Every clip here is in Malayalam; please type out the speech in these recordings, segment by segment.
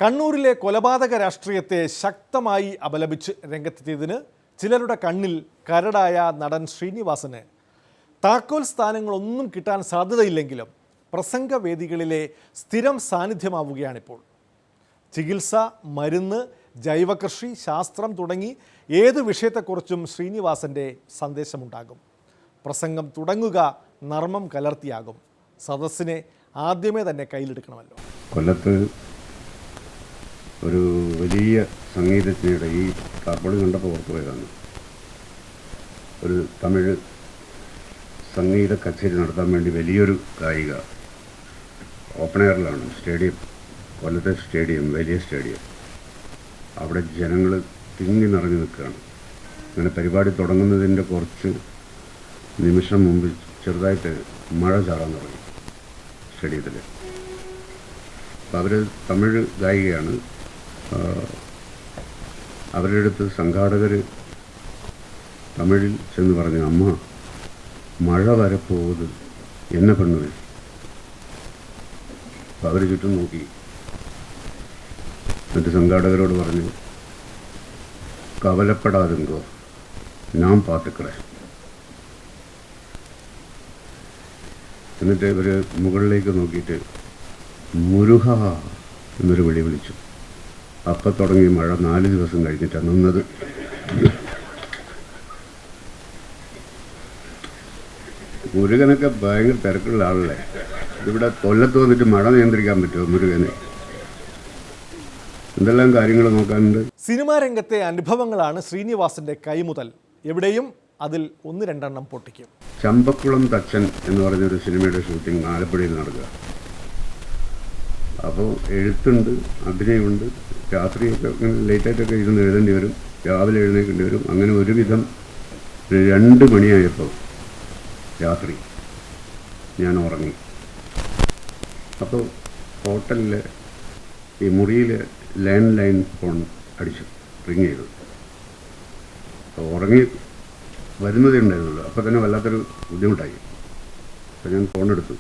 കണ്ണൂരിലെ കൊലപാതക രാഷ്ട്രീയത്തെ ശക്തമായി അപലപിച്ച് രംഗത്തെത്തിയതിന് ചിലരുടെ കണ്ണിൽ കരടായ നടൻ ശ്രീനിവാസന് താക്കോൽ സ്ഥാനങ്ങളൊന്നും കിട്ടാൻ സാധ്യതയില്ലെങ്കിലും പ്രസംഗവേദികളിലെ സ്ഥിരം സാന്നിധ്യമാവുകയാണിപ്പോൾ. ചികിത്സ, മരുന്ന്, ജൈവകൃഷി, ശാസ്ത്രം തുടങ്ങി ഏത് വിഷയത്തെക്കുറിച്ചും ശ്രീനിവാസൻ്റെ സന്ദേശമുണ്ടാകും. പ്രസംഗം തുടങ്ങുക നർമ്മം കലർത്തിയാകും. സദസ്സിനെ ആദ്യമേ തന്നെ കയ്യിലെടുക്കണമല്ലോ. കൊല്ലത്ത് ഒരു വലിയ സംഗീതജ്ഞയുടെ ഈ കാർബോർഡ് കണ്ടപ്പോൾ ഓർത്തു പോയതാണ്. ഒരു തമിഴ് സംഗീത കച്ചേരി നടത്താൻ വേണ്ടി വലിയൊരു ഗായിക ഓപ്പൺ എയറിലാണ് സ്റ്റേഡിയം, കൊല്ലത്തെ സ്റ്റേഡിയം, വലിയ സ്റ്റേഡിയം. അവിടെ ജനങ്ങൾ തിങ്ങി നിറഞ്ഞു നിൽക്കുകയാണ്. അങ്ങനെ പരിപാടി തുടങ്ങുന്നതിൻ്റെ കുറച്ച് നിമിഷം മുമ്പ് ചെറുതായിട്ട് മഴ ചാറാൻ തുടങ്ങി സ്റ്റേഡിയത്തിൽ. അപ്പോൾ അവർ തമിഴ് ഗായികയാണ്. അവരുടെ അടുത്ത് സംഘാടകർ തമിഴിൽ ചെന്ന് പറഞ്ഞു, അമ്മ മഴ വരപ്പോത് എന്നെ പെണ്ണുവേ. അപ്പോൾ അവർ ചുറ്റും നോക്കി. എന്നിട്ട് സംഘാടകരോട് പറഞ്ഞു, കവലപ്പെടാതെങ്കോ ഞാൻ പാത്തുക്കളെ. എന്നിട്ട് ഇവർ മുകളിലേക്ക് നോക്കിയിട്ട് മുരുഹ എന്നൊരു വിളി വിളിച്ചു. അപ്പം തുടങ്ങി മഴ 4 ദിവസം കഴിഞ്ഞിട്ടാണ് നിന്നത്. മുരുകനൊക്കെ ഭയങ്കര തിരക്കുള്ള ആളല്ലേ. ഇവിടെ കൊല്ലത്ത് വന്നിട്ട് മഴ നിയന്ത്രിക്കാൻ പറ്റുമോ മുരുകനെ? എന്തെല്ലാം കാര്യങ്ങൾ നോക്കാനുണ്ട്. സിനിമാ രംഗത്തെ അനുഭവങ്ങളാണ് ശ്രീനിവാസന്റെ കൈമുതൽ. എവിടെയും അതിൽ 1-2 പൊട്ടിക്കും. ചമ്പക്കുളം തച്ചൻ എന്ന് പറഞ്ഞൊരു സിനിമയുടെ ഷൂട്ടിംഗ് ആലപ്പുഴയിൽ നടക്കുക. അപ്പോൾ എഴുത്തുണ്ട്, അഭിനയമുണ്ട്. രാത്രിയൊക്കെ ഇങ്ങനെ ലേറ്റായിട്ടൊക്കെ ഇരുന്ന് എഴുതേണ്ടി വരും, രാവിലെ എഴുന്നേൽക്കേണ്ടി വരും. അങ്ങനെ ഒരുവിധം 2 മണിയായപ്പോൾ രാത്രി ഞാൻ ഉറങ്ങി. അപ്പോൾ ഹോട്ടലിലെ ഈ മുറിയിൽ ലാൻഡ് ലൈൻ ഫോൺ അടിച്ചു, റിങ് ചെയ്തു. അപ്പോൾ ഉറങ്ങി വരുന്നതേ ഉണ്ടായിരുന്നുള്ളൂ. അപ്പോൾ തന്നെ വല്ലാത്തൊരു ബുദ്ധിമുട്ടായി. അപ്പോൾ ഞാൻ ഫോണെടുത്തു.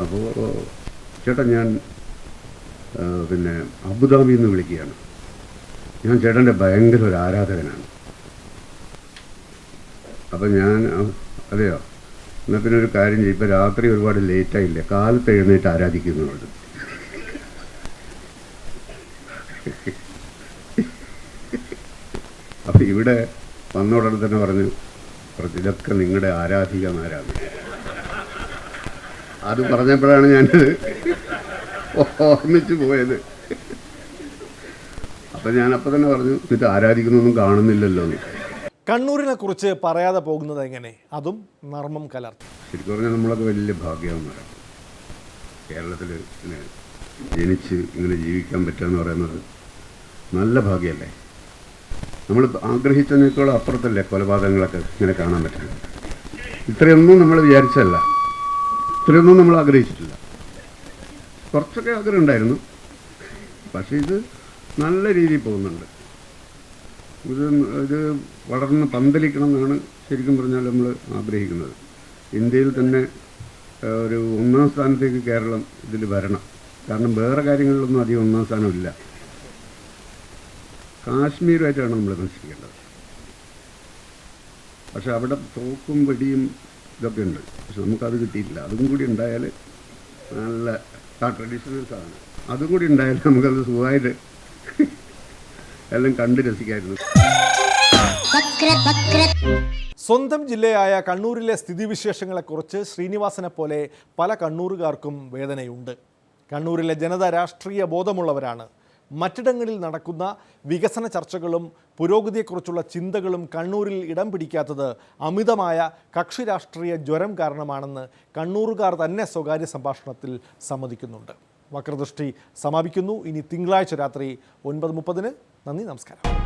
അപ്പോൾ ചേട്ടാ, ഞാൻ പിന്നെ അബുദാബിയിൽ നിന്ന് വിളിക്കുകയാണ്. ഞാൻ ചേട്ടൻ്റെ ഭയങ്കര ഒരു ആരാധകനാണ്. അപ്പം ഞാൻ അതെയോ, എന്നാൽ പിന്നെ ഒരു കാര്യം ചെയ്യും, ഇപ്പം രാത്രി ഒരുപാട് ലേറ്റായില്ലേ, കാലത്ത് എഴുന്നേറ്റ് ആരാധിക്കുന്നുണ്ട്. അപ്പം ഇവിടെ വന്ന ഉടനെ തന്നെ പറഞ്ഞു, ഇതൊക്കെ നിങ്ങളുടെ ആരാധികമാരാണ്. അത് പറഞ്ഞപ്പോഴാണ് ഞാനത് ഓർമ്മിച്ചു പോയത്. അപ്പം ഞാൻ അപ്പം തന്നെ പറഞ്ഞു, ഇത് ആരാധിക്കുന്നൊന്നും കാണുന്നില്ലല്ലോ എന്ന്. കണ്ണൂരിനെ കുറിച്ച് പറയാതെ പോകുന്നത് എങ്ങനെ, അതും നർമ്മം കലർത്തി. ശരിക്കും പറഞ്ഞാൽ നമ്മളൊക്കെ വലിയ ഭാഗ്യവാന്മാരാണ്. കേരളത്തിൽ ഇങ്ങനെ ജനിച്ച് ഇങ്ങനെ ജീവിക്കാൻ പറ്റുക എന്ന് പറയുന്നത് നല്ല ഭാഗ്യമല്ലേ. നമ്മൾ ആഗ്രഹിച്ചതിനേക്കാളും അപ്പുറത്തല്ലേ കൊലപാതകങ്ങളൊക്കെ ഇങ്ങനെ കാണാൻ പറ്റുന്നത്. ഇത്രയൊന്നും നമ്മൾ വിചാരിച്ചല്ല, ഇത്രയൊന്നും നമ്മൾ ആഗ്രഹിച്ചിട്ടില്ല. കുറച്ചൊക്കെ ആഗ്രഹം ഉണ്ടായിരുന്നു, പക്ഷേ ഇത് നല്ല രീതിയിൽ പോകുന്നുണ്ട്. ഇത് വളർന്ന് പന്തലിക്കണം എന്നാണ് ശരിക്കും പറഞ്ഞാൽ നമ്മൾ ആഗ്രഹിക്കുന്നത്. ഇന്ത്യയിൽ തന്നെ ഒരു 1-ാം സ്ഥാനത്തേക്ക് കേരളം ഇതിൽ വരണം. കാരണം വേറെ കാര്യങ്ങളിലൊന്നും അധികം 1-ാം സ്ഥാനമില്ല. കാശ്മീരുമായിട്ടാണ് നമ്മൾ നശിക്കേണ്ടത്. പക്ഷെ അവിടെ തോക്കും വെടിയും ഇതൊക്കെ ഉണ്ട്. പക്ഷെ നമുക്കത് കിട്ടിയിട്ടില്ല. അതും കൂടി ഉണ്ടായാൽ നല്ല ട്രഡീഷണൽ സാധനം, അതും കൂടി ഉണ്ടായാൽ നമുക്കത് സുഖമായിട്ട് എല്ലാം കണ്ട് രസിക്കായിരുന്നു. സ്വന്തം ജില്ലയായ കണ്ണൂരിലെ സ്ഥിതിവിശേഷങ്ങളെക്കുറിച്ച് ശ്രീനിവാസനെ പോലെ പല കണ്ണൂരുകാർക്കും വേദനയുണ്ട്. കണ്ണൂരിലെ ജനത രാഷ്ട്രീയ ബോധമുള്ളവരാണ്. മറ്റിടങ്ങളിൽ നടക്കുന്ന വികസന ചർച്ചകളും പുരോഗതിയെക്കുറിച്ചുള്ള ചിന്തകളും കണ്ണൂരിൽ ഇടം പിടിക്കാത്തത് അമിതമായ കക്ഷി രാഷ്ട്രീയ ജ്വരം കാരണമാണെന്ന് കണ്ണൂരുകാർ തന്നെ സ്വകാര്യ സംഭാഷണത്തിൽ സമ്മതിക്കുന്നുണ്ട്. വക്രദൃഷ്ടി സമാപിക്കുന്നു. ഇനി തിങ്കളാഴ്ച രാത്രി 9:30. നന്ദി, നമസ്കാരം.